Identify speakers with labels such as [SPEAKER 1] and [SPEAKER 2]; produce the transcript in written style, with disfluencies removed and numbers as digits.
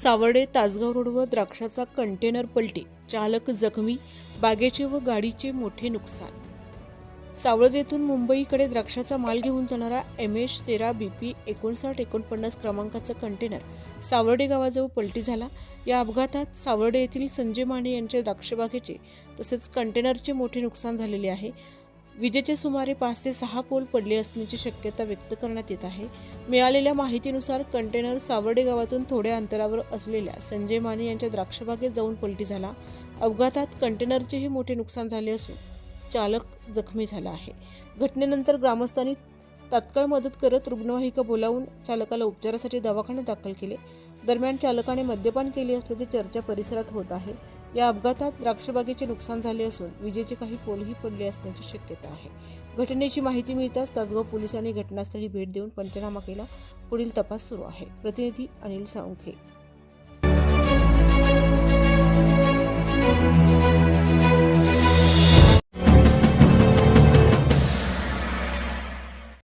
[SPEAKER 1] सावर्डे तासगाव रोडवर द्राक्षाचा कंटेनर पलटी, चालक जखमी, बागेचे व गाडीचे मोठे नुकसान। सावळज येथून मुंबईकडे द्राक्षाचा माल घेऊन जाणारा MH 13 BP 5949 क्रमांकाचा कंटेनर सावर्डे गावाजवळ पलटी झाला। या अपघातात सावर्डे येथील संजय माने यांच्या द्राक्षबागेचे तसेच कंटेनरचे मोठे नुकसान झालेले आहे। विजेचे सुमारे 5 ते 6 पोल पडले असण्याची शक्यता व्यक्त करण्यात येत आहे। मिळालेल्या माहितीनुसार कंटेनर सावर्डे गावातून थोड्या अंतरावर असलेल्या संजय माने यांच्या द्राक्षबागेत जाऊन पलटी झाला। अपघातात कंटेनरचेही मोठे नुकसान झाले असून चालक जखमी झाला आहे। घटनेनंतर ग्रामस्थांनी तात्काळ मदत करत रुग्णवाहिका बोलावून चालकाला उपचारासाठी दवाखान्यात दाखल केले। दरम्यान चालकाने मद्यपान केले असल्याची चर्चा परिसरात होत आहे। या अपघातात द्राक्षबागेचे नुकसान झाले असून विजेचे काही पोलही पडले असण्याची शक्यता आहे। घटनेची माहिती मिळताच तासगाव पोलिसांनी घटनास्थळी भेट देऊन पंचनामा केला। पुढील तपास सुरू आहे। प्रतिनिधी अनिल साळुंखे।